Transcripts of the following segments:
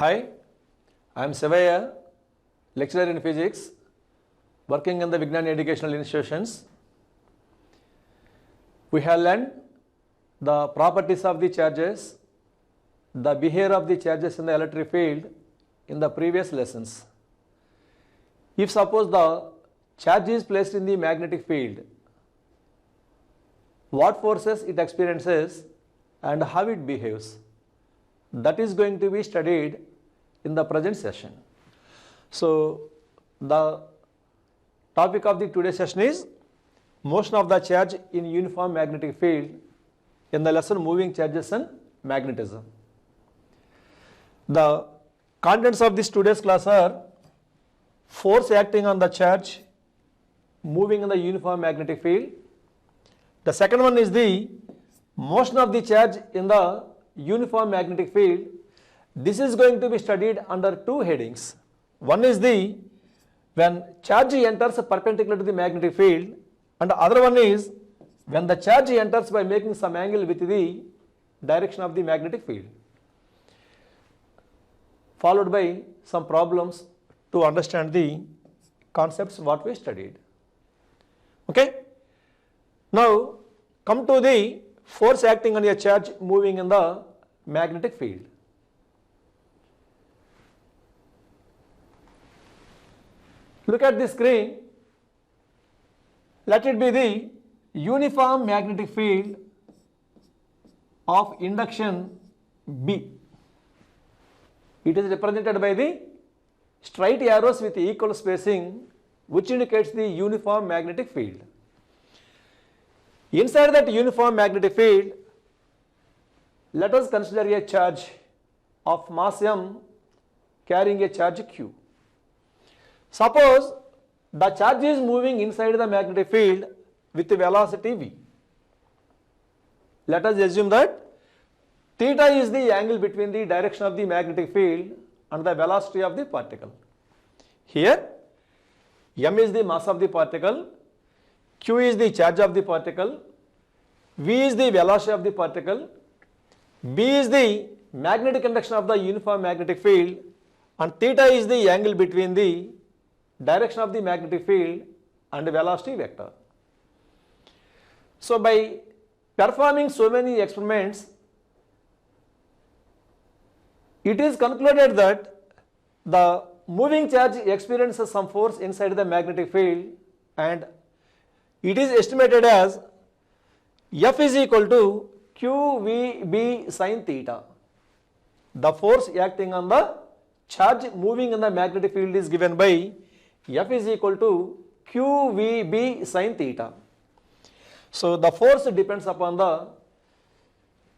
Hi, I am Sevaya, lecturer in physics, working in the Vignan educational institutions. We have learned the properties of the charges, the behavior of the charges in the electric field in the previous lessons. If suppose the charge is placed in the magnetic field, what forces it experiences and how it behaves, that is going to be studied in the present session. So the topic of the today's session is motion of the charge in uniform magnetic field in the lesson moving charges and magnetism. The contents of this today's class are force acting on the charge moving in the uniform magnetic field. The second one is the motion of the charge in the uniform magnetic field. This is going to be studied under two headings. One is the when charge enters perpendicular to the magnetic field, and the other one is when the charge enters by making some angle with the direction of the magnetic field, followed by some problems to understand the concepts what we studied. Okay? Now come to the force acting on a charge moving in the magnetic field. Look at the screen. Let it be the uniform magnetic field of induction B. It is represented by the straight arrows with equal spacing, which indicates the uniform magnetic field. Inside that uniform magnetic field, let us consider a charge of mass m carrying a charge q. Suppose the charge is moving inside the magnetic field with the velocity v. Let us assume that theta is the angle between the direction of the magnetic field and the velocity of the particle. Here m is the mass of the particle, q is the charge of the particle, v is the velocity of the particle, b is the magnetic induction of the uniform magnetic field, and theta is the angle between the direction of the magnetic field and velocity vector. So by performing so many experiments, it is concluded that the moving charge experiences some force inside the magnetic field, and it is estimated as F is equal to QVB sin theta. The force acting on the charge moving in the magnetic field is given by F is equal to QVB sin theta. So the force depends upon the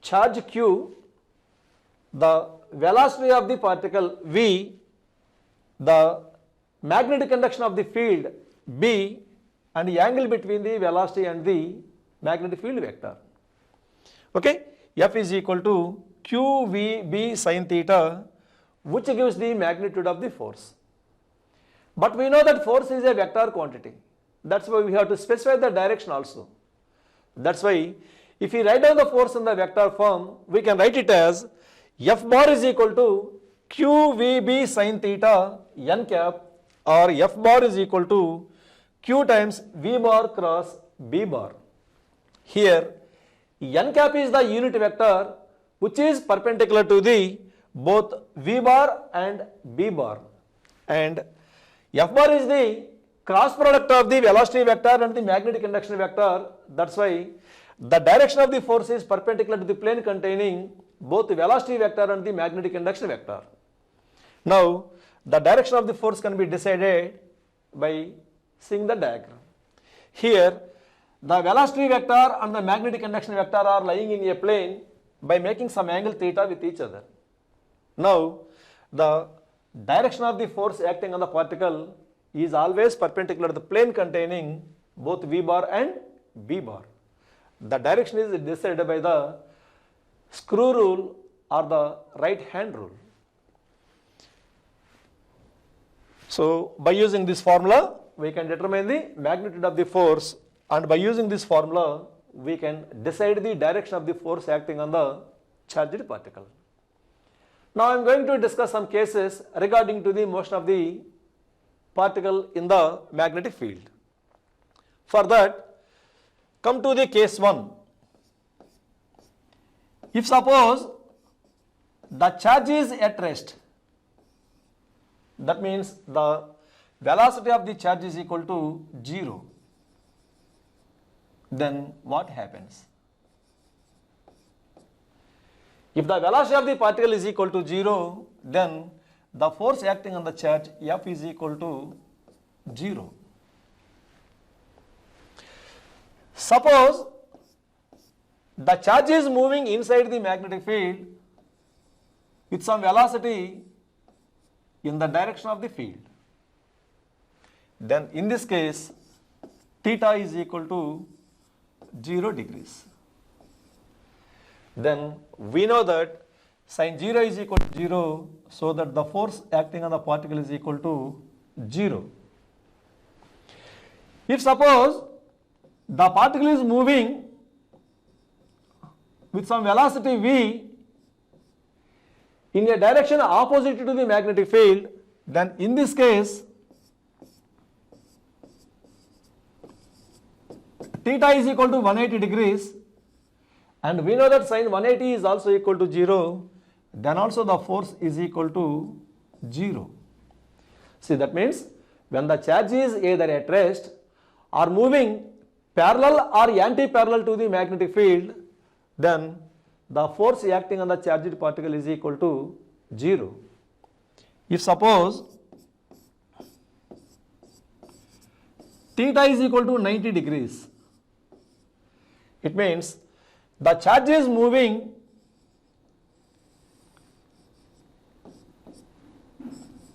charge Q, the velocity of the particle V, the magnetic induction of the field B, and the angle between the velocity and the magnetic field vector. Okay, F is equal to QVB sin theta, which gives the magnitude of the force. But we know that force is a vector quantity. That's why we have to specify the direction also. That's why if we write down the force in the vector form, we can write it as F bar is equal to QVB sin theta n cap, or F bar is equal to Q times V bar cross B bar. Here n cap is the unit vector which is perpendicular to the both V bar and B bar, and F bar is the cross product of the velocity vector and the magnetic induction vector. That's why the direction of the force is perpendicular to the plane containing both the velocity vector and the magnetic induction vector. Now the direction of the force can be decided by seeing the diagram. Here the velocity vector and the magnetic induction vector are lying in a plane by making some angle theta with each other. Now the direction of the force acting on the particle is always perpendicular to the plane containing both V bar and B bar. The direction is decided by the screw rule or the right hand rule. So by using this formula, we can determine the magnitude of the force, and by using this formula, we can decide the direction of the force acting on the charged particle. Now I am going to discuss some cases regarding to the motion of the particle in the magnetic field. For that, come to the case 1. If suppose the charge is at rest, that means the velocity of the charge is equal to 0, then what happens? If the velocity of the particle is equal to 0, then the force acting on the charge F is equal to 0. Suppose the charge is moving inside the magnetic field with some velocity in the direction of the field. Then in this case, theta is equal to 0 degrees. Then we know that sin 0 is equal to 0, so that the force acting on the particle is equal to 0. If suppose the particle is moving with some velocity v in a direction opposite to the magnetic field, then in this case theta is equal to 180 degrees, and we know that sin 180 is also equal to 0, then also the force is equal to 0. See, that means when the charge is either at rest or moving parallel or anti-parallel to the magnetic field, then the force acting on the charged particle is equal to 0. If suppose theta is equal to 90 degrees, it means the charge is moving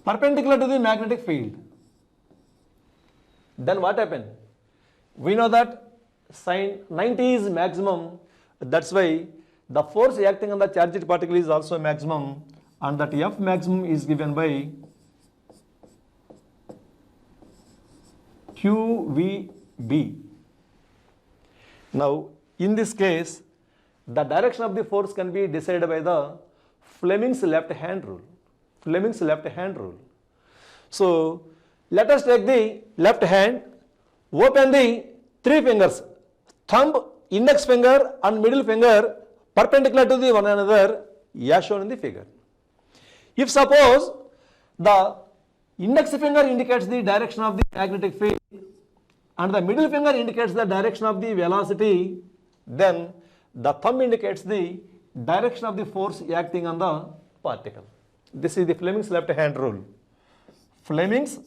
perpendicular to the magnetic field. Then what happened? We know that sin 90 is maximum, that's why the force acting on the charged particle is also maximum, and that F maximum is given by QVB. Now in this case, the direction of the force can be decided by the Fleming's left hand rule. Fleming's left hand rule. So let us take the left hand, open the three fingers, thumb, index finger and middle finger perpendicular to the one another, as shown in the figure. If suppose the index finger indicates the direction of the magnetic field and the middle finger indicates the direction of the velocity, then the thumb indicates the direction of the force acting on the particle. This is the Fleming's left hand rule. Fleming's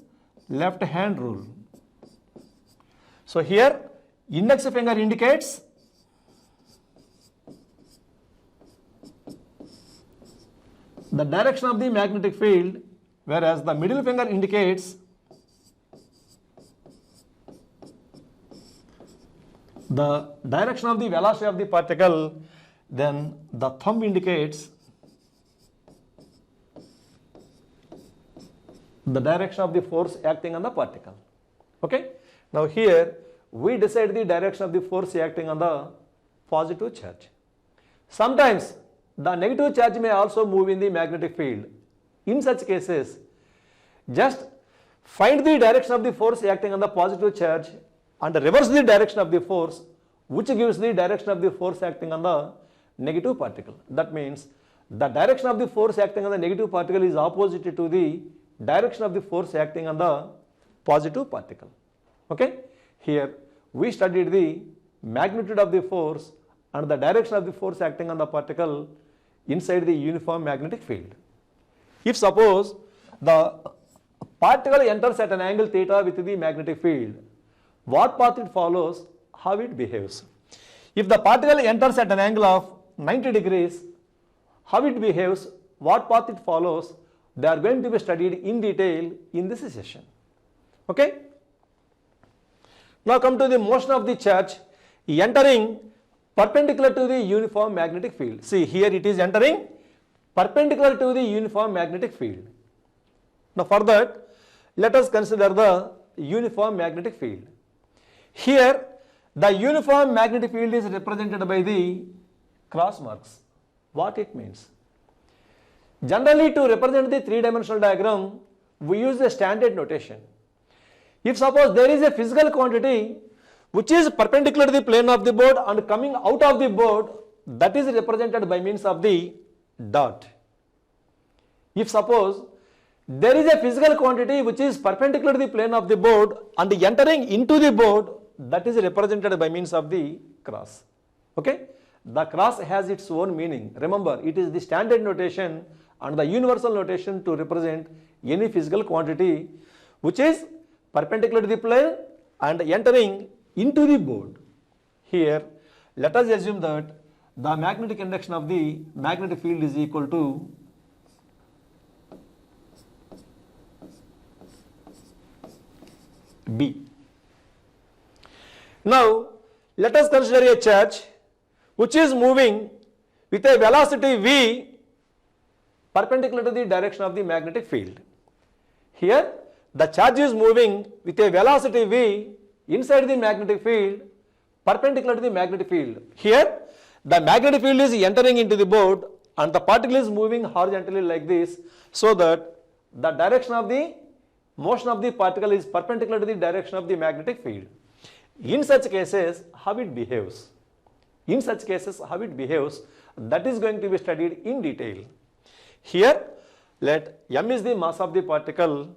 left hand rule. So here index finger indicates the direction of the magnetic field, whereas the middle finger indicates the direction of the velocity of the particle, then the thumb indicates the direction of the force acting on the particle. Okay? Now here we decide the direction of the force acting on the positive charge. Sometimes the negative charge may also move in the magnetic field. In such cases, just find the direction of the force acting on the positive charge and reverse the direction of the force, which gives the direction of the force acting on the negative particle. That means the direction of the force acting on the negative particle is opposite to the direction of the force acting on the positive particle. Okay? Here we studied the magnitude of the force and the direction of the force acting on the particle inside the uniform magnetic field. If suppose the particle enters at an angle theta with the magnetic field, what path it follows, how it behaves. If the particle enters at an angle of 90 degrees, how it behaves, what path it follows, they are going to be studied in detail in this session. Okay? Now come to the motion of the charge entering perpendicular to the uniform magnetic field. See, here it is entering perpendicular to the uniform magnetic field. Now for that, let us consider the uniform magnetic field. Here the uniform magnetic field is represented by the cross marks. What it means? Generally, to represent the three-dimensional diagram, we use the standard notation. If suppose there is a physical quantity which is perpendicular to the plane of the board and coming out of the board, that is represented by means of the dot. If suppose there is a physical quantity which is perpendicular to the plane of the board and entering into the board, that is represented by means of the cross. Okay? The cross has its own meaning. Remember, it is the standard notation and the universal notation to represent any physical quantity which is perpendicular to the plane and entering into the board. Here, let us assume that the magnetic induction of the magnetic field is equal to B. Now, let us consider a charge which is moving with a velocity v perpendicular to the direction of the magnetic field. Here, the charge is moving with a velocity v inside the magnetic field perpendicular to the magnetic field. Here, the magnetic field is entering into the board and the particle is moving horizontally like this, so that the direction of the motion of the particle is perpendicular to the direction of the magnetic field. In such cases, how it behaves? In such cases, how it behaves, that is going to be studied in detail. Here, let m is the mass of the particle,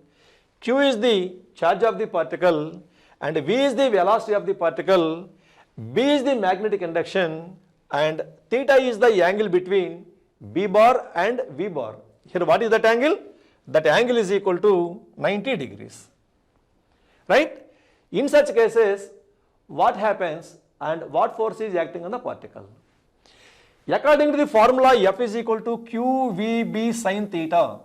q is the charge of the particle, and v is the velocity of the particle, b is the magnetic induction, and theta is the angle between b bar and v bar. Here, what is that angle? That angle is equal to 90 degrees. Right? In such cases, what happens and what force is acting on the particle? According to the formula, F is equal to QVB sin theta.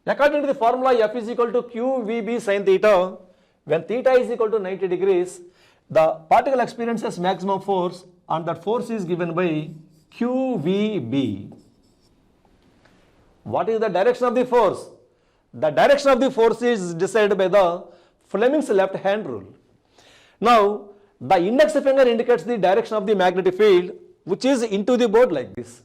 According to the formula, F is equal to QVB sin theta, when theta is equal to 90 degrees, the particle experiences maximum force and that force is given by QVB. What is the direction of the force? The direction of the force is decided by the Fleming's left hand rule. Now, the index finger indicates the direction of the magnetic field which is into the board like this.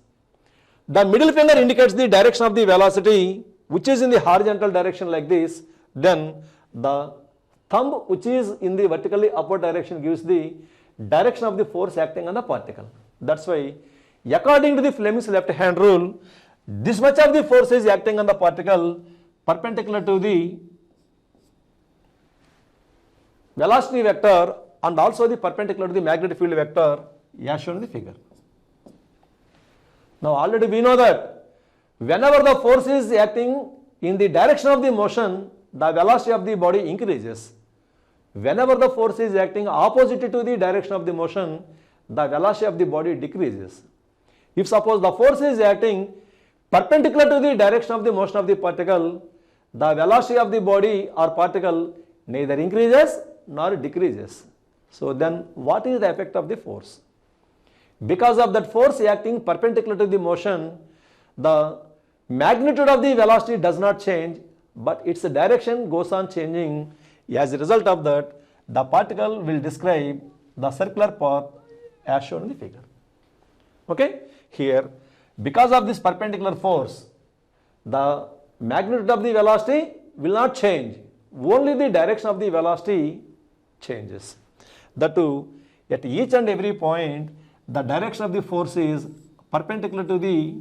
The middle finger indicates the direction of the velocity which is in the horizontal direction like this. Then the thumb which is in the vertically upward direction gives the direction of the force acting on the particle. That's why, according to the Fleming's left hand rule, this much of the force is acting on the particle perpendicular to the velocity vector and also the perpendicular to the magnetic field vector as shown in the figure. Now, already we know that whenever the force is acting in the direction of the motion, the velocity of the body increases. Whenever the force is acting opposite to the direction of the motion, the velocity of the body decreases. If suppose the force is acting perpendicular to the direction of the motion of the particle, the velocity of the body or particle neither increases nor decreases. So then what is the effect of the force? Because of that force acting perpendicular to the motion, the magnitude of the velocity does not change, but its direction goes on changing. As a result of that, the particle will describe the circular path as shown in the figure. Okay? Here, because of this perpendicular force, the magnitude of the velocity will not change. Only the direction of the velocity changes. That too, at each and every point, the direction of the force is perpendicular to the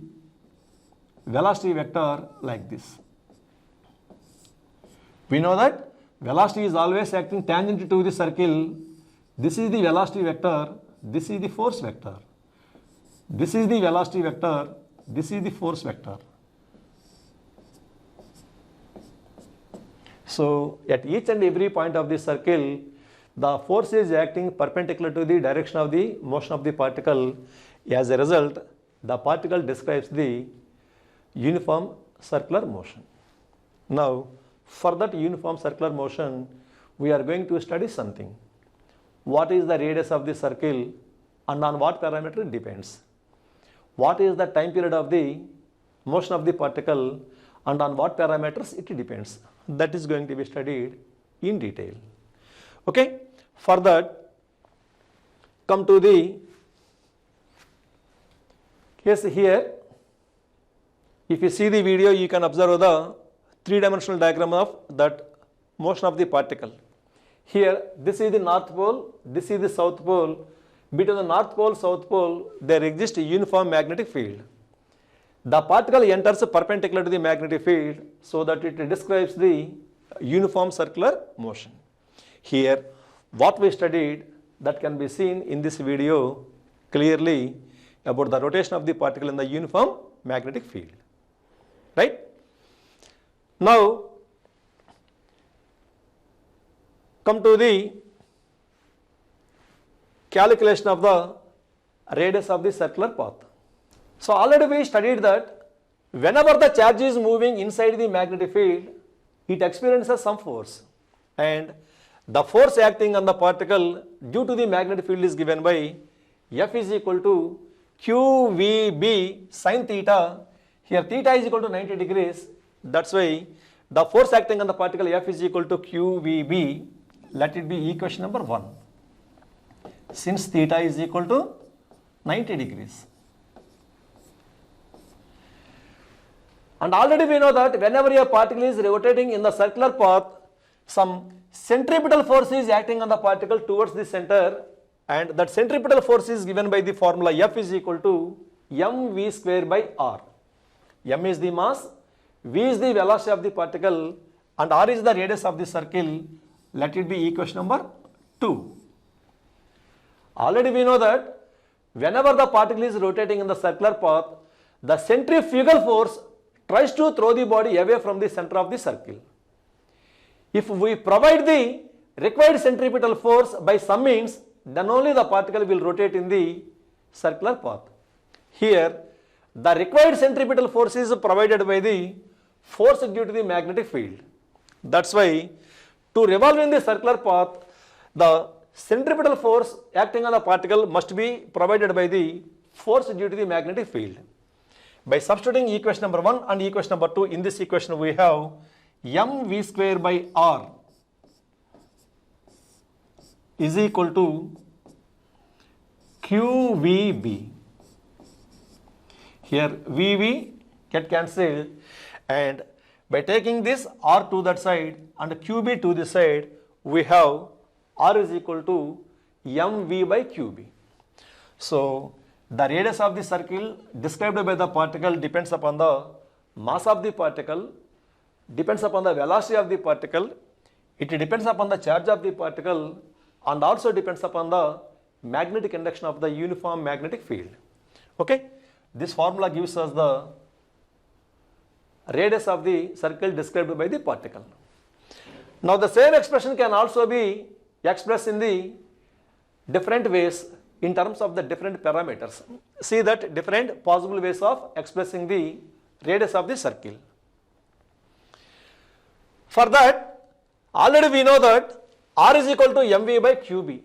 velocity vector like this. We know that velocity is always acting tangent to the circle. This is the velocity vector, this is the force vector. This is the velocity vector, this is the force vector. So, at each and every point of this circle, the force is acting perpendicular to the direction of the motion of the particle. As a result, the particle describes the uniform circular motion. Now, for that uniform circular motion, we are going to study something. What is the radius of the circle and on what parameter it depends? What is the time period of the motion of the particle and on what parameters it depends? That is going to be studied in detail. Okay? For that, come to the case here. If you see the video, you can observe the three-dimensional diagram of that motion of the particle. Here, this is the North Pole, this is the South Pole. Between the North Pole, South Pole, there exists a uniform magnetic field. The particle enters perpendicular to the magnetic field so that it describes the uniform circular motion. Here, what we studied that can be seen in this video clearly about the rotation of the particle in the uniform magnetic field. Right? Now, come to the calculation of the radius of the circular path. So, already we studied that whenever the charge is moving inside the magnetic field, it experiences some force, and the force acting on the particle due to the magnetic field is given by F is equal to QVB sin theta. Here theta is equal to 90 degrees. That's why the force acting on the particle F is equal to QVB. Let it be equation number 1. Since theta is equal to 90 degrees. And already we know that whenever a particle is rotating in the circular path, some centripetal force is acting on the particle towards the center, and that centripetal force is given by the formula F is equal to mv square by r. M is the mass, v is the velocity of the particle, and r is the radius of the circle. Let it be equation number 2. Already we know that whenever the particle is rotating in the circular path, the centrifugal force tries to throw the body away from the center of the circle. If we provide the required centripetal force by some means, then only the particle will rotate in the circular path. Here, the required centripetal force is provided by the force due to the magnetic field. That's why to revolve in the circular path, the centripetal force acting on the particle must be provided by the force due to the magnetic field. By substituting equation number 1 and equation number 2, in this equation we have mv square by r is equal to QVB. Here VV get cancelled, and by taking this r to that side and QB to this side, we have r is equal to mv by QB. So, the radius of the circle described by the particle depends upon the mass of the particle, depends upon the velocity of the particle, it depends upon the charge of the particle, and also depends upon the magnetic induction of the uniform magnetic field. Okay? This formula gives us the radius of the circle described by the particle. Now, the same expression can also be expressed in the different ways in terms of the different parameters. See that different possible ways of expressing the radius of the circle. For that, already we know that r is equal to mv by qb.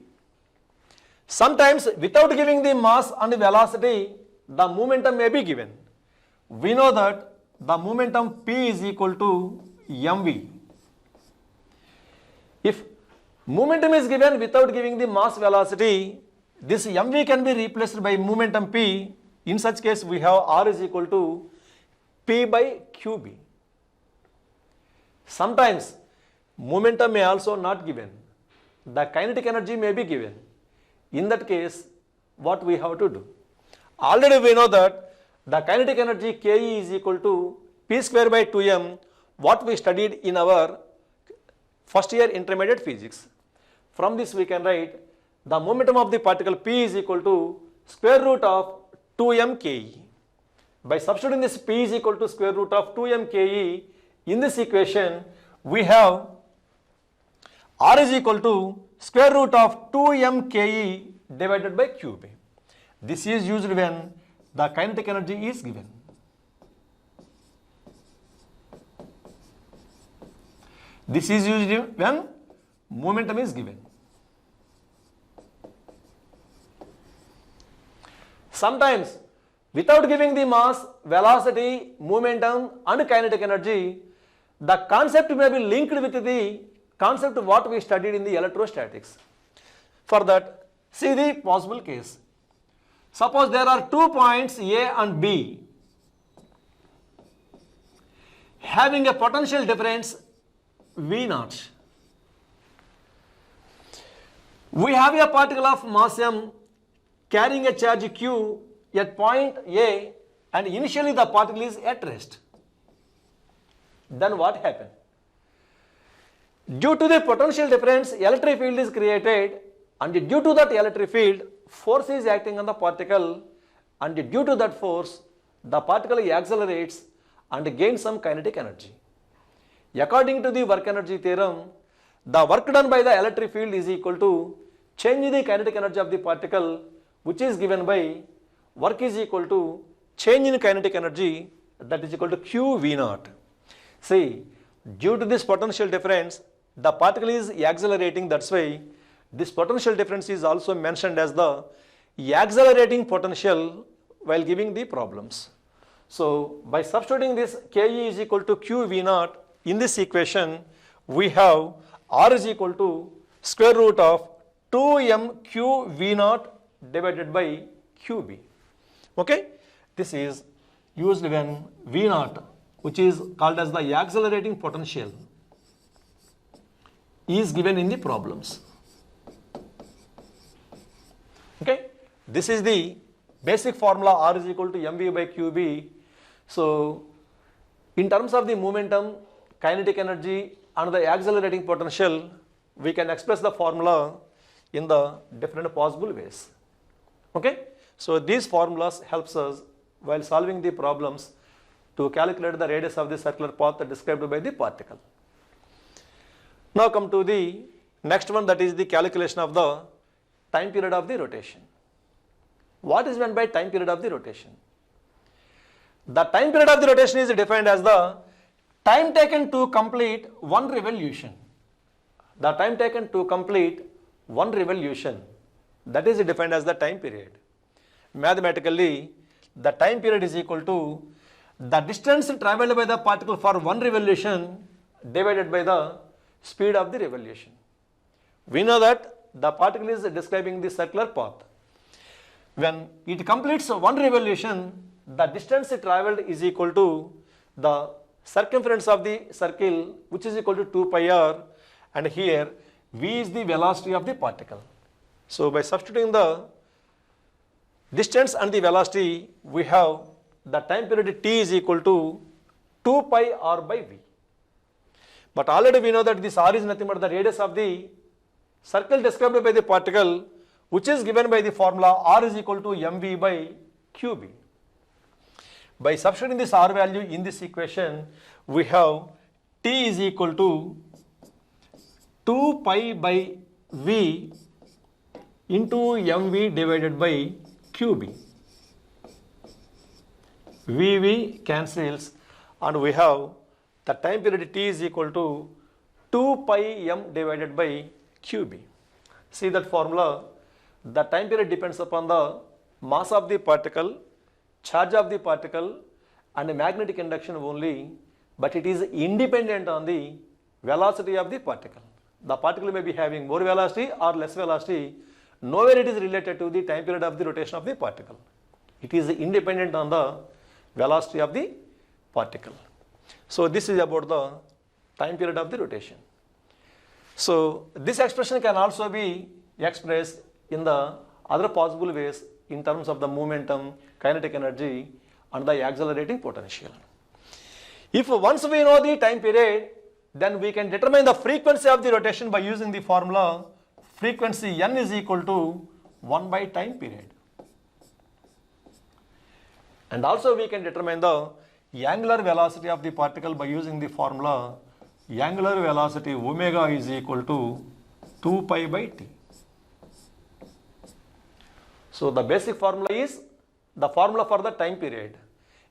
Sometimes without giving the mass and velocity, the momentum may be given. We know that the momentum p is equal to mv. If momentum is given without giving the mass velocity, this mv can be replaced by momentum p. In such case, we have r is equal to p by qb. Sometimes momentum may also not given. The kinetic energy may be given. In that case, what we have to do? Already we know that the kinetic energy Ke is equal to p square by 2m, what we studied in our first year intermediate physics. From this we can write the momentum of the particle p is equal to square root of 2m Ke. By substituting this p is equal to square root of 2m Ke, in this equation we have r is equal to square root of 2m Ke divided by qb. This is used when the kinetic energy is given. This is used when momentum is given. Sometimes without giving the mass, velocity, momentum and kinetic energy, the concept may be linked with the concept what we studied in the electrostatics. For that, See the possible case. Suppose there are 2 points A and B having a potential difference V naught. We have a particle of mass m carrying a charge q at point A, and initially the particle is at rest. Then what happened? Due to the potential difference, electric field is created, and due to that electric field, force is acting on the particle, and due to that force, the particle accelerates and gains some kinetic energy. According to the work energy theorem, the work done by the electric field is equal to change in the kinetic energy of the particle, which is given by work is equal to change in kinetic energy, that is equal to q v naught. See, due to this potential difference, the particle is accelerating. That's why this potential difference is also mentioned as the accelerating potential while giving the problems. So by substituting this Ke is equal to q v naught in this equation, we have R is equal to square root of 2m q v naught divided by qb. Okay, this is used when v naught, which is called as the accelerating potential, is given in the problems. Okay, this is the basic formula. R is equal to mv by qb. So in terms of the momentum, kinetic energy and the accelerating potential, we can express the formula in the different possible ways. Okay, so these formulas helps us while solving the problems to calculate the radius of the circular path described by the particle. Now come to the next one, that is the calculation of the time period of the rotation. What is meant by time period of the rotation? The time period of the rotation is defined as the time taken to complete one revolution. The time taken to complete one revolution, that is defined as the time period. Mathematically, the time period is equal to the distance traveled by the particle for one revolution divided by the speed of the revolution. We know that the particle is describing the circular path. When it completes one revolution, the distance traveled is equal to the circumference of the circle, which is equal to 2 pi r, and here v is the velocity of the particle. So by substituting the distance and the velocity, we have the time period t is equal to 2 pi r by v. But already we know that this r is nothing but the radius of the circle described by the particle, which is given by the formula r is equal to mv by qb. By substituting this r value in this equation, we have t is equal to 2 pi by v into mv divided by qb. Vv cancels, and we have the time period t is equal to 2 pi m divided by qb. See that formula, the time period depends upon the mass of the particle, charge of the particle, and magnetic induction only, but it is independent on the velocity of the particle. The particle may be having more velocity or less velocity, nowhere it is related to the time period of the rotation of the particle. It is independent on the velocity of the particle. So this is about the time period of the rotation. So this expression can also be expressed in the other possible ways in terms of the momentum, kinetic energy, and the accelerating potential. If once we know the time period, then we can determine the frequency of the rotation by using the formula frequency n is equal to 1 by time period. And also we can determine the angular velocity of the particle by using the formula angular velocity omega is equal to 2 pi by t. So the basic formula is the formula for the time period.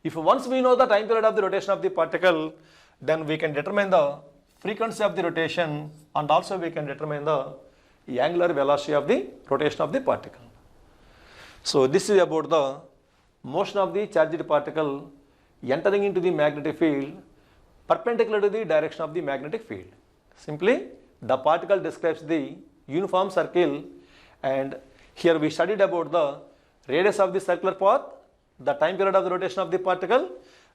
If once we know the time period of the rotation of the particle, then we can determine the frequency of the rotation, and also we can determine the angular velocity of the rotation of the particle. So this is about the motion of the charged particle entering into the magnetic field perpendicular to the direction of the magnetic field. Simply, the particle describes the uniform circle, and Here we studied about the radius of the circular path, the time period of the rotation of the particle,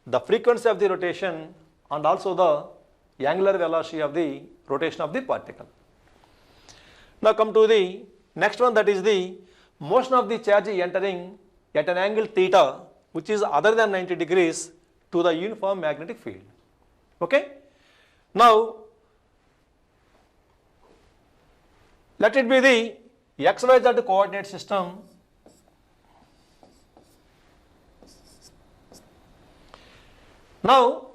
the frequency of the rotation, and also the angular velocity of the rotation of the particle. Now come to the next one, that is the motion of the charge entering at an angle theta which is other than 90 degrees to the uniform magnetic field. Okay? Now let it be the XYZ coordinate system. Now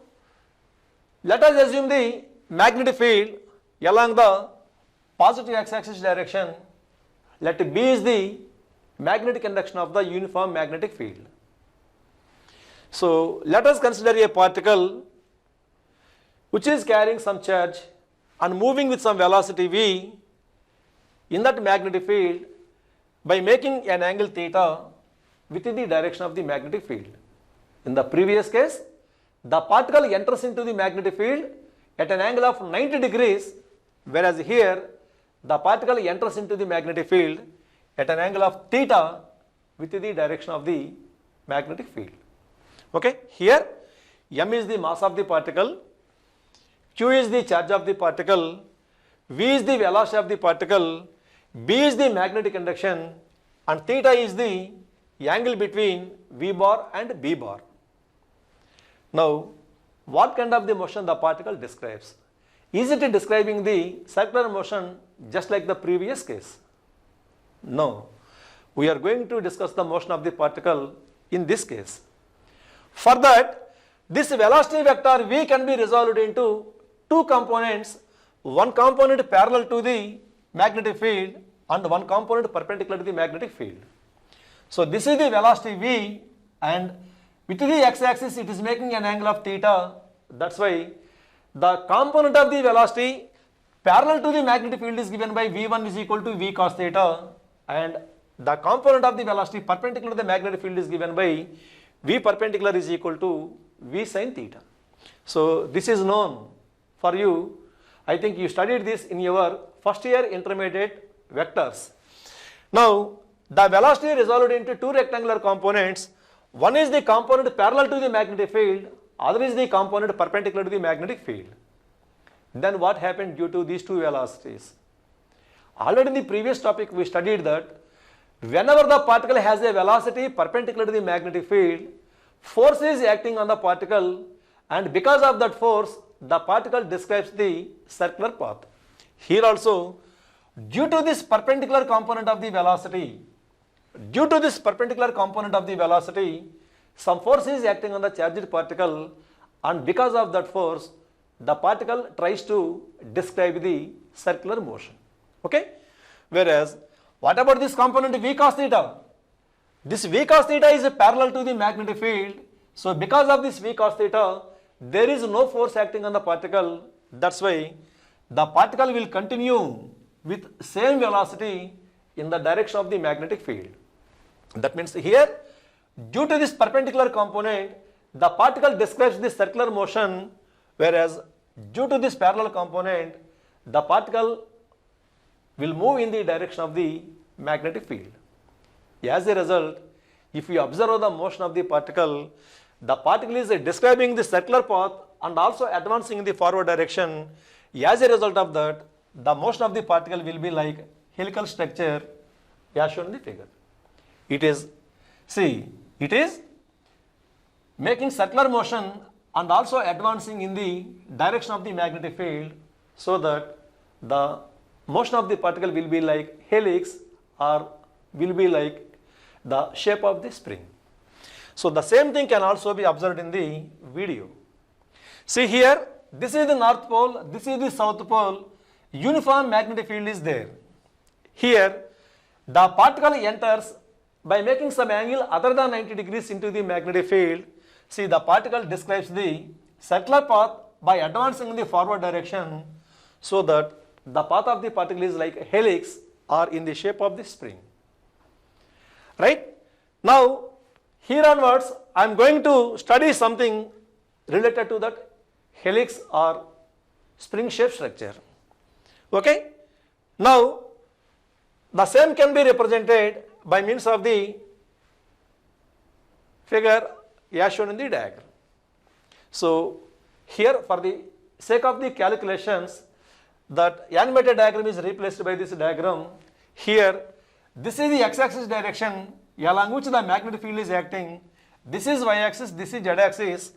let us assume the magnetic field along the positive x-axis direction. Let B is the magnetic induction of the uniform magnetic field. So let us consider a particle which is carrying some charge and moving with some velocity v in that magnetic field by making an angle theta within the direction of the magnetic field. In the previous case, the particle enters into the magnetic field at an angle of 90 degrees, whereas here the particle enters into the magnetic field at an angle of theta within the direction of the magnetic field. Okay, here m is the mass of the particle, q is the charge of the particle, v is the velocity of the particle, b is the magnetic induction, and theta is the angle between v bar and b bar. Now, what kind of the motion the particle describes? Is it describing the circular motion just like the previous case? No. We are going to discuss the motion of the particle in this case. For that, this velocity vector v can be resolved into two components, one component parallel to the magnetic field and one component perpendicular to the magnetic field. So this is the velocity v, and with the x-axis it is making an angle of theta. That's why the component of the velocity parallel to the magnetic field is given by v1 is equal to v cos theta, and the component of the velocity perpendicular to the magnetic field is given by v perpendicular is equal to v sin theta. So this is known for you. I think you studied this in your first year intermediate vectors. Now the velocity is resolved into two rectangular components. One is the component parallel to the magnetic field, other is the component perpendicular to the magnetic field. Then what happened due to these two velocities? Already in the previous topic we studied that whenever the particle has a velocity perpendicular to the magnetic field, force is acting on the particle, and because of that force the particle describes the circular path. Here also, due to this perpendicular component of the velocity, some force is acting on the charged particle, and because of that force the particle tries to describe the circular motion. Okay? Whereas what about this component v cos theta? This v cos theta is parallel to the magnetic field. So because of this v cos theta, there is no force acting on the particle. That's why the particle will continue with same velocity in the direction of the magnetic field. That means here, due to this perpendicular component, the particle describes the circular motion, whereas due to this parallel component, the particle will move in the direction of the magnetic field. As a result, if you observe the motion of the particle is describing the circular path and also advancing in the forward direction. As a result of that, the motion of the particle will be like helical structure as shown in the figure. It is making circular motion and also advancing in the direction of the magnetic field, so that the motion of the particle will be like helix or will be like the shape of the spring. So the same thing can also be observed in the video. See here, this is the north pole, this is the south pole, uniform magnetic field is there. Here the particle enters by making some angle other than 90 degrees into the magnetic field. See, the particle describes the circular path by advancing in the forward direction, so that the path of the particle is like a helix or in the shape of the spring. Right? Now, here onwards, I am going to study something related to that helix or spring shape structure. Okay? Now, The same can be represented by means of the figure as shown in the diagram. So here, for the sake of the calculations, that animated diagram is replaced by this diagram. Here, this is the x-axis direction along which the magnetic field is acting. This is y-axis, this is z-axis.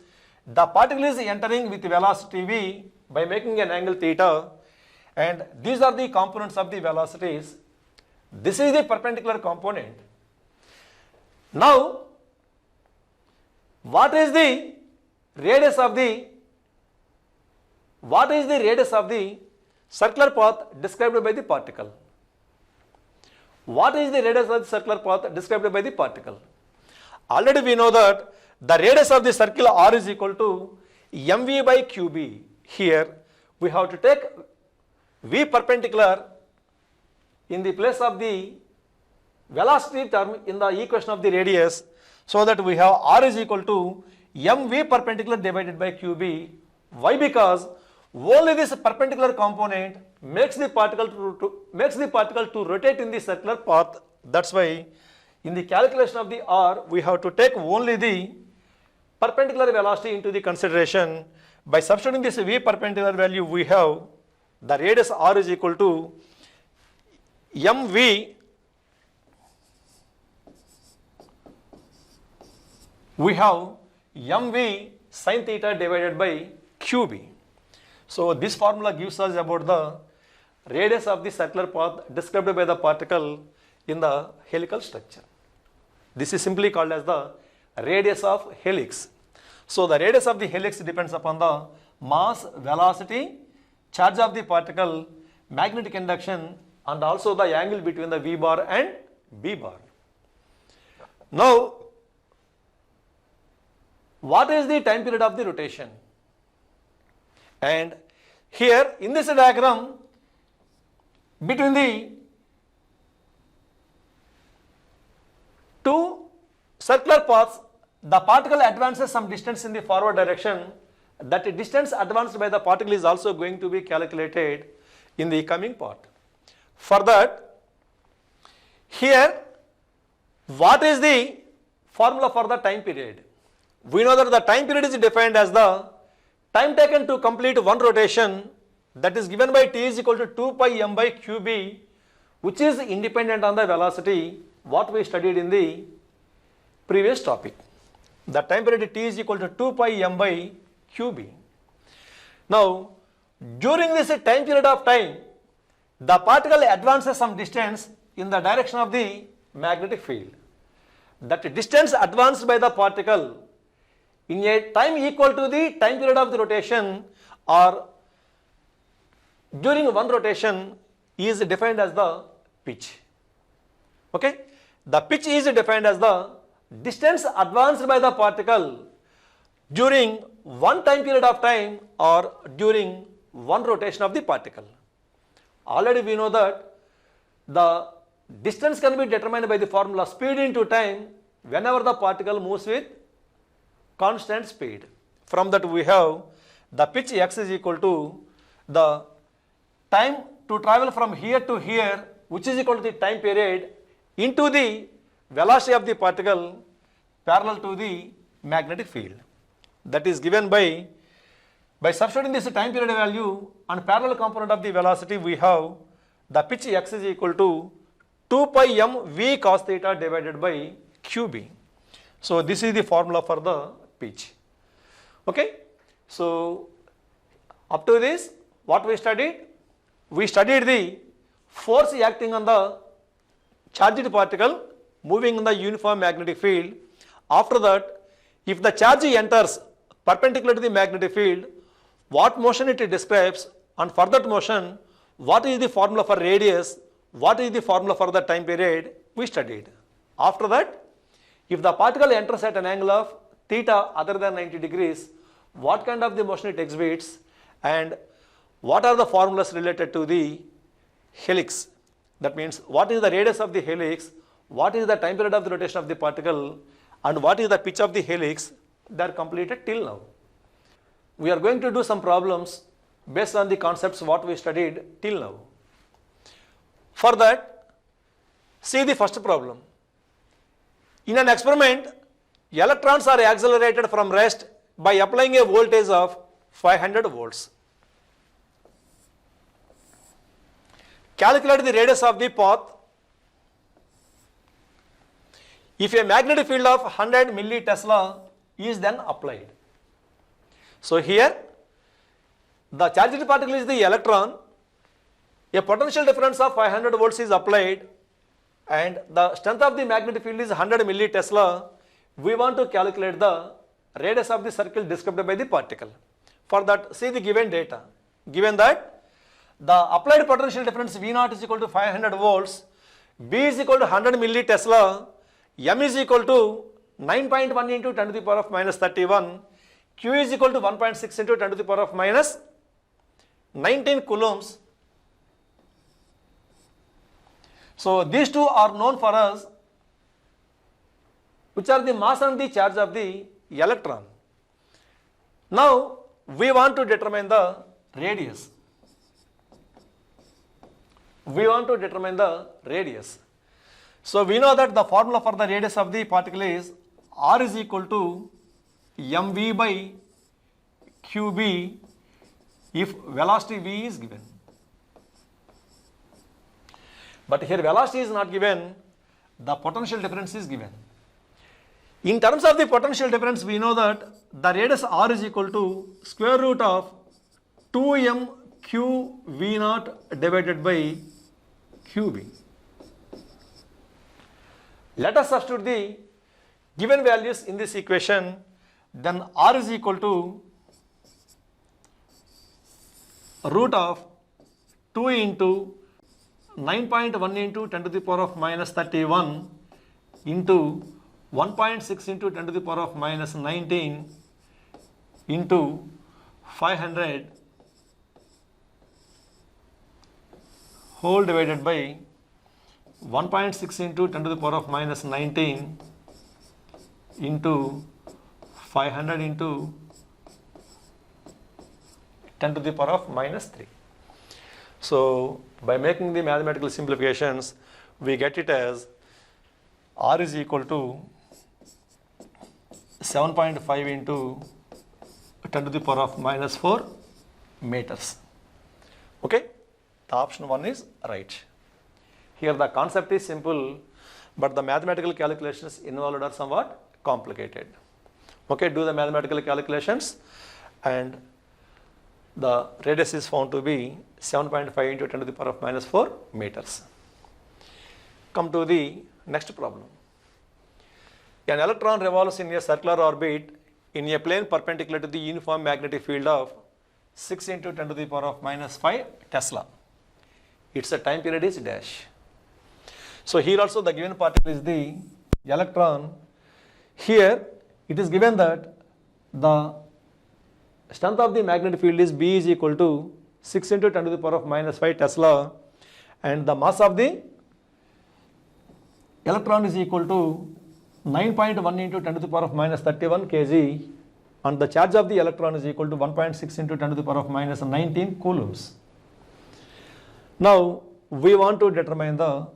The particle is entering with velocity v by making an angle theta, and these are the components of the velocities. This is the perpendicular component. Now, what is the radius of the circular path described by the particle? What is the radius of the circular path described by the particle? Already we know that the radius of the circle r is equal to mv by qb. Here we have to take v perpendicular in the place of the velocity term in the equation of the radius, so that we have r is equal to mv perpendicular divided by qb. Why? Because only this perpendicular component makes the particle to rotate in the circular path. That's why in the calculation of the r, we have to take only the perpendicular velocity into the consideration. By substituting this v perpendicular value, we have the radius r is equal to mv, we have mv sin theta divided by qb. So this formula gives us about the radius of the circular path described by the particle in the helical structure. This is simply called as the radius of helix. So the radius of the helix depends upon the mass, velocity, charge of the particle, magnetic induction, and also the angle between the v bar and b bar. Now, what is the time period of the rotation? And here in this diagram, between the two circular paths, the particle advances some distance in the forward direction. That distance advanced by the particle is also going to be calculated in the coming part. For that, here, what is the formula for the time period? We know that the time period is defined as the time taken to complete one rotation, that is given by t is equal to 2 pi m by qb, which is independent on the velocity, what we studied in the previous topic. The time period t is equal to 2 pi m by qb. Now, during this time period of time, the particle advances some distance in the direction of the magnetic field. That distance advanced by the particle in a time equal to the time period of the rotation or during one rotation is defined as the pitch. Okay? The pitch is defined as the distance advanced by the particle during one time period of time or during one rotation of the particle. Already we know that the distance can be determined by the formula speed into time whenever the particle moves with constant speed. From that we have the pitch x is equal to the time to travel from here to here, which is equal to the time period into the velocity of the particle parallel to the magnetic field. That is given by substituting this time period value and parallel component of the velocity, we have the pitch x is equal to 2 pi m v cos theta divided by qb. So this is the formula for the pitch. Okay. So up to this, what we studied? We studied the force acting on the charged particle moving in the uniform magnetic field. After that, if the charge enters perpendicular to the magnetic field, what motion it describes, and for that motion, what is the formula for radius, what is the formula for the time period, we studied. After that, if the particle enters at an angle of theta other than 90 degrees, what kind of the motion it exhibits, and what are the formulas related to the helix. That means what is the radius of the helix, what is the time period of the rotation of the particle, and what is the pitch of the helix. They are completed till now. We are going to do some problems based on the concepts what we studied till now. For that, See the first problem. In an experiment, electrons are accelerated from rest by applying a voltage of 500 volts. Calculate the radius of the path if a magnetic field of 100 millitesla is then applied. So here the charged particle is the electron, a potential difference of 500 volts is applied, and the strength of the magnetic field is 100 millitesla. We want to calculate the radius of the circle described by the particle. For that, see the given data. Given that the applied potential difference V0 is equal to 500 volts, B is equal to 100 millitesla, M is equal to 9.1 into 10 to the power of minus 31, Q is equal to 1.6 into 10 to the power of minus 19 coulombs. So these two are known for us, which are the mass and the charge of the electron. Now we want to determine the radius. So we know that the formula for the radius of the particle is R is equal to mv by qb if velocity v is given. But here velocity is not given, the potential difference is given. In terms of the potential difference, we know that the radius R is equal to square root of 2m q v0 divided by qb. Let us substitute the given values in this equation. Then R is equal to root of 2 into 9.1 into 10 to the power of minus 31 into 1.6 into 10 to the power of minus 19 into 500 whole divided by 1.6 into 10 to the power of minus 19 into 500 into 10 to the power of minus 3. So by making the mathematical simplifications, we get it as R is equal to 7.5 into 10 to the power of minus 4 meters. Okay, the option 1 is right. Here the concept is simple, but the mathematical calculations involved are somewhat complicated. Okay, do the mathematical calculations, and the radius is found to be 7.5 into 10 to the power of minus 4 meters. Come to the next problem. An electron revolves in a circular orbit in a plane perpendicular to the uniform magnetic field of 6 into 10 to the power of minus 5 Tesla. Its time period is dash. So here also the given particle is the electron. Here it is given that the strength of the magnetic field is B is equal to 6 into 10 to the power of minus 5 Tesla, and the mass of the electron is equal to 9.1 into 10 to the power of minus 31 kg, and the charge of the electron is equal to 1.6 into 10 to the power of minus 19 coulombs. Now we want to determine the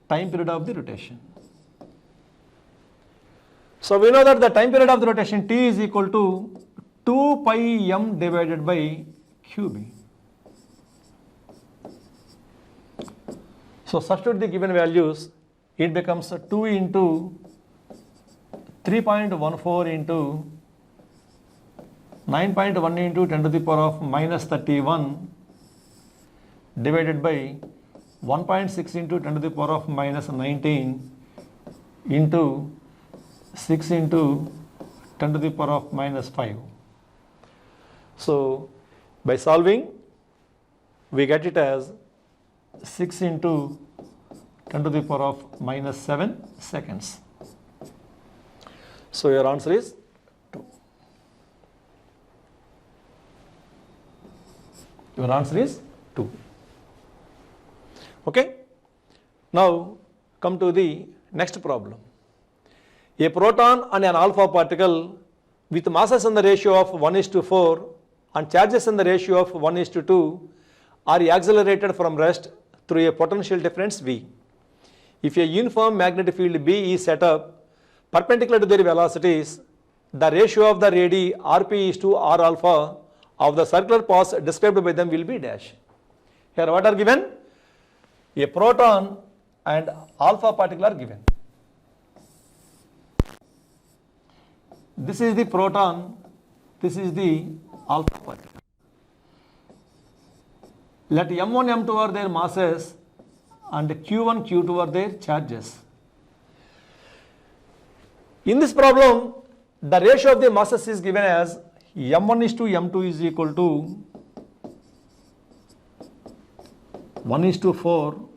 time period of the rotation. So we know that the time period of the rotation T is equal to 2 pi m divided by qb. So substitute the given values, it becomes 2 into 3.14 into 9.1 into 10 to the power of minus 31 divided by 1.6 into 10 to the power of minus 19 into 6 into 10 to the power of minus 5. So by solving, we get it as 6 into 10 to the power of minus 7 seconds. So your answer is 2. Your answer is 2. Okay. Now come to the next problem. A proton and an alpha particle with masses in the ratio of 1:4 and charges in the ratio of 1:2 are accelerated from rest through a potential difference V. if a uniform magnetic field B is set up perpendicular to their velocities, the ratio of the radii Rp is to R alpha of the circular paths described by them will be dash. Here what are given? A proton and alpha particle are given. This is the proton, this is the alpha particle. Let M1, M2 are their masses and Q1, Q2 are their charges. In this problem, the ratio of the masses is given as M1 is to M2 is equal to 1 is to 4,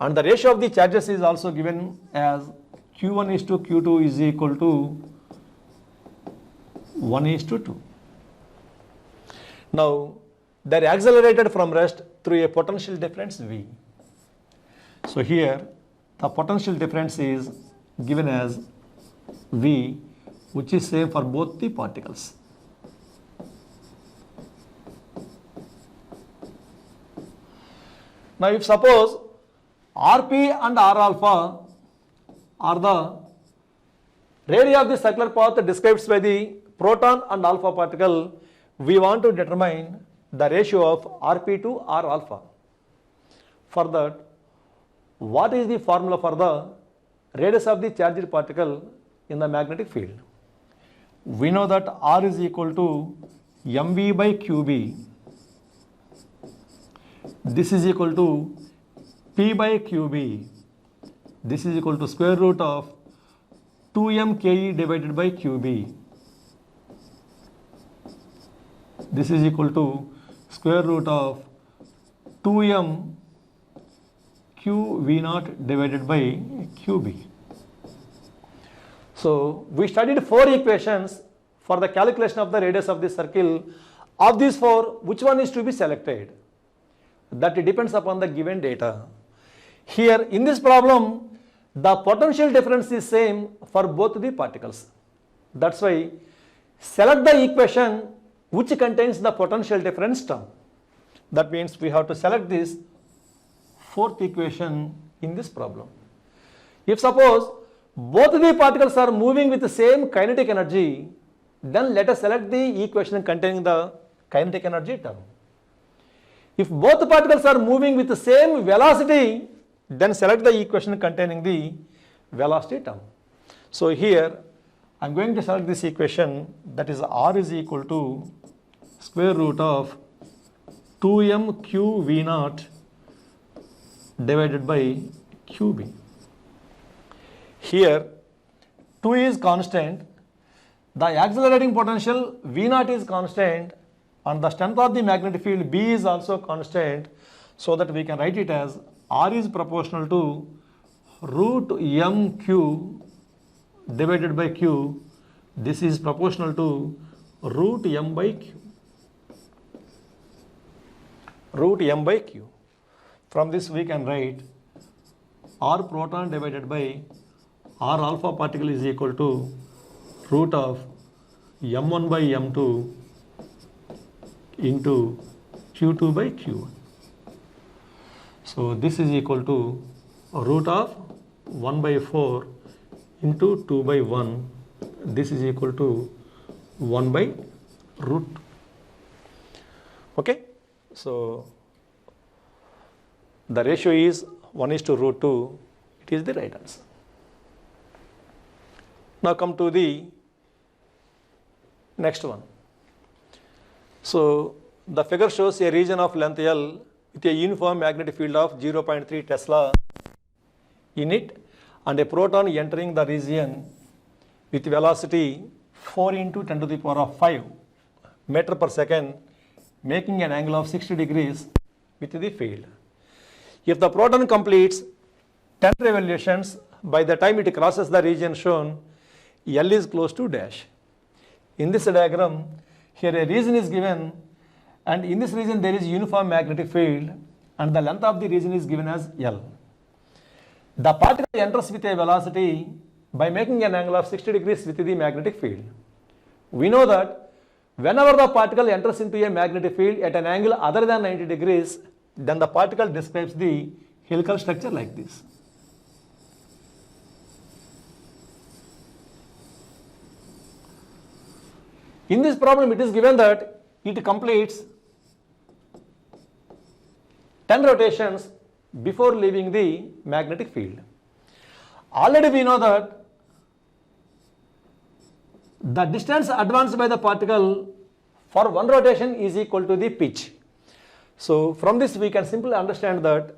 and the ratio of the charges is also given as Q1 is to Q2 is equal to 1 is to 2. Now, they are accelerated from rest through a potential difference V. So here the potential difference is given as V, which is same for both the particles. Now if suppose Rp and R alpha are the radii of the circular path described by the proton and alpha particle, we want to determine the ratio of Rp to R alpha. For that, what is the formula for the radius of the charged particle in the magnetic field? We know that R is equal to mv by qb. This is equal to p by qb. This is equal to square root of 2m ke divided by qb. This is equal to square root of 2m q v naught divided by qb. So we studied 4 equations for the calculation of the radius of the circle. Of these 4, which one is to be selected? That depends upon the given data. Here in this problem, the potential difference is same for both the particles. That's why select the equation which contains the potential difference term. That means we have to select this 4th equation in this problem. If suppose both the particles are moving with the same kinetic energy, then let us select the equation containing the kinetic energy term. If both particles are moving with the same velocity, then select the equation containing the velocity term. So here I am going to select this equation, that is R is equal to square root of 2m q v naught divided by qb. Here 2 is constant, the accelerating potential v naught is constant, and the strength of the magnetic field B is also constant, so that we can write it as R is proportional to root mq divided by q. This is proportional to root m by q. Root m by q. From this we can write R proton divided by R alpha particle is equal to root of m1 by m2 into q2 by q1. So this is equal to root of 1 by 4 into 2 by 1. This is equal to 1 by root. Okay. So the ratio is 1 is to root 2. It is the right answer. Now come to the next one. So the figure shows a region of length L with a uniform magnetic field of 0.3 Tesla in it, and a proton entering the region with velocity 4 into 10 to the power of 5 meter per second, making an angle of 60 degrees with the field. If the proton completes 10 revolutions by the time it crosses the region shown, L is close to dash. In this diagram, here a region is given, and in this region there is uniform magnetic field, and the length of the region is given as L. The particle enters with a velocity by making an angle of 60 degrees with the magnetic field. We know that whenever the particle enters into a magnetic field at an angle other than 90 degrees, then the particle describes the helical structure like this. In this problem, it is given that it completes 10 rotations before leaving the magnetic field. Already we know that the distance advanced by the particle for one rotation is equal to the pitch. So from this we can simply understand that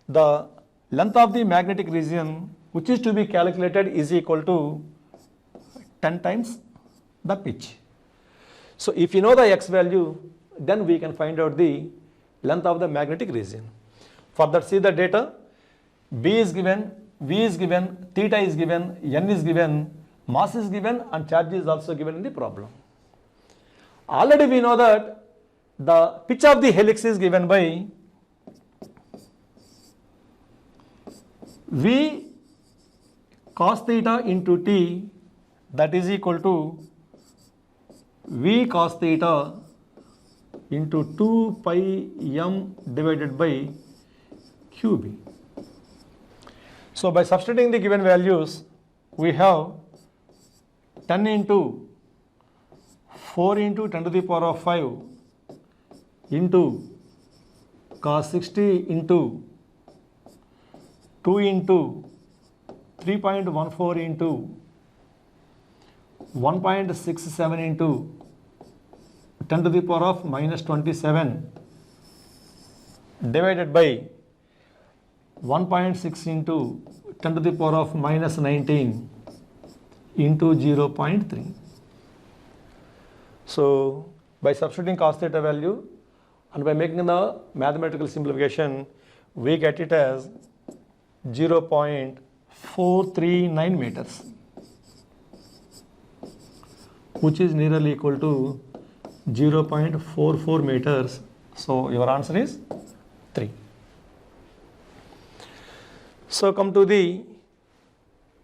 the length of the magnetic region which is to be calculated is equal to 10 times the pitch. So if you know the x value, then we can find out the length of the magnetic region. For that, see the data. B is given, V is given, theta is given, N is given, mass is given, and charge is also given in the problem. Already we know that the pitch of the helix is given by V cos theta into T, that is equal to V cos theta into 2 pi m divided by QB. So by substituting the given values, we have 10 into 4 into 10 to the power of 5 into cos 60 into 2 into 3.14 into 1.67 into 10 to the power of minus 27 divided by 1.6 into 10 to the power of minus 19 into 0.3. So by substituting cos theta value and by making the mathematical simplification, we get it as 0.439 meters, which is nearly equal to 0.44 meters. So your answer is 3. So come to the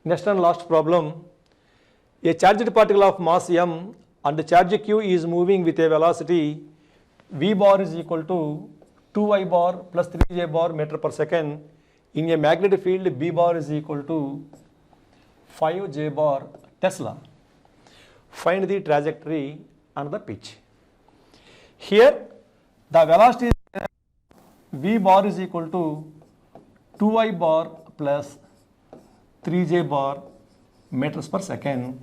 next and last problem. A charged particle of mass m and the charge q is moving with a velocity v bar is equal to 2I bar plus 3j bar meter per second in a magnetic field b bar is equal to 5j bar Tesla. Find the trajectory and the pitch. Here the velocity v bar is equal to 2I bar plus 3j bar meters per second,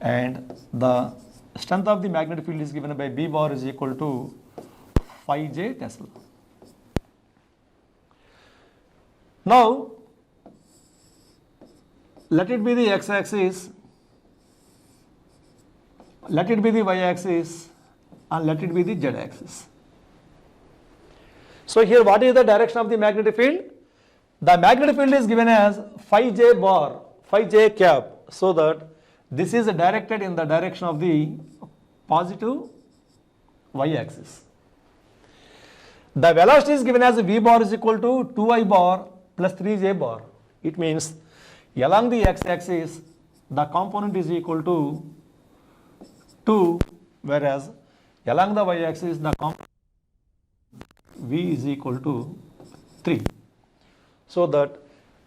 and the strength of the magnetic field is given by b bar is equal to 5j Tesla. Now let it be the x-axis, let it be the y-axis, and let it be the z-axis. So here what is the direction of the magnetic field? The magnetic field is given as 5j bar, 5j cap, so that this is directed in the direction of the positive y-axis. The velocity is given as v bar is equal to 2I bar plus 3j bar. It means along the x-axis the component is equal to 2, whereas along the y-axis the component v is equal to 3. So that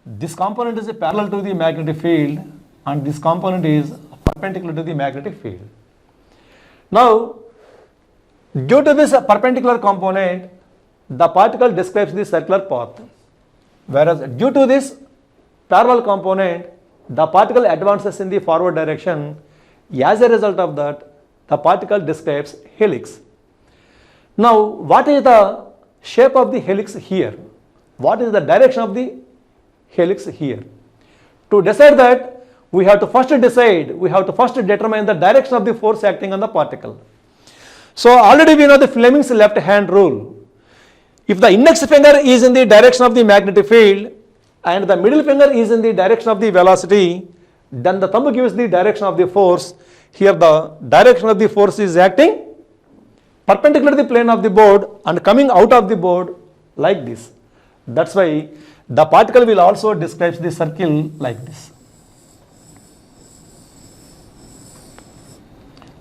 this component is parallel to the magnetic field and this component is perpendicular to the magnetic field. Now, due to this perpendicular component, the particle describes the circular path, whereas due to this parallel component, the particle advances in the forward direction. As a result of that, the particle describes helix. Now, what is the shape of the helix here? What is the direction of the helix here? To decide that, we have to first determine the direction of the force acting on the particle. So already we know the Fleming's left hand rule. If the index finger is in the direction of the magnetic field and the middle finger is in the direction of the velocity, then the thumb gives the direction of the force. Here the direction of the force is acting perpendicular to the plane of the board and coming out of the board like this. That's why the particle will also describe the circle like this.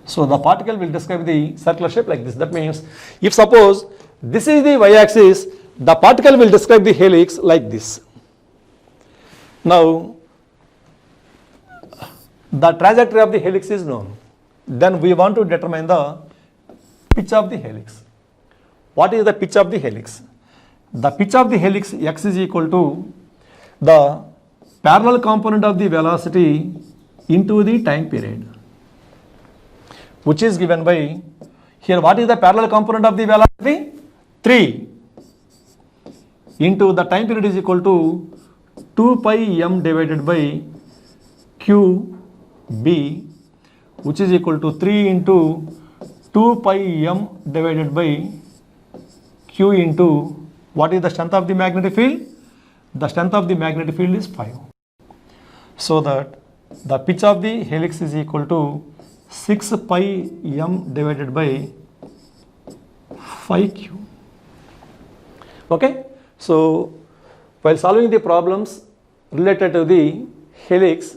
So the particle will describe the circular shape like this. That means if suppose this is the y-axis, the particle will describe the helix like this. Now the trajectory of the helix is known. then we want to determine the pitch of the helix. What is the pitch of the helix? The pitch of the helix x is equal to the parallel component of the velocity into the time period, which is given by, here what is the parallel component of the velocity? 3 into the time period is equal to 2 pi m divided by qb, which is equal to 3 into 2 pi m divided by q into what is the strength of the magnetic field? The strength of the magnetic field is 5. So that the pitch of the helix is equal to 6 pi m divided by 5q. Okay. So while solving the problems related to the helix,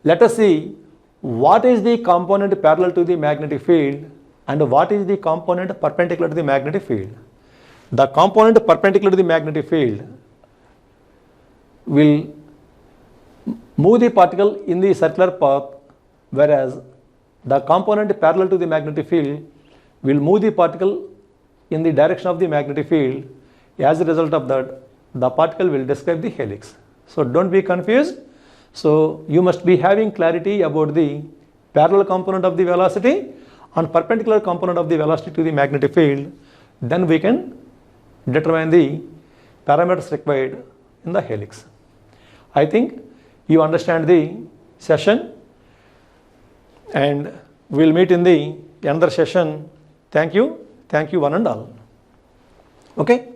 let us see what is the component parallel to the magnetic field and what is the component perpendicular to the magnetic field. The component perpendicular to the magnetic field will move the particle in the circular path, whereas the component parallel to the magnetic field will move the particle in the direction of the magnetic field. As a result of that, the particle will describe the helix. So don't be confused. So you must be having clarity about the parallel component of the velocity and perpendicular component of the velocity to the magnetic field. Then we can determine the parameters required in the helix. I think you understand the session, and we'll meet in the another session. Thank you one and all. Okay.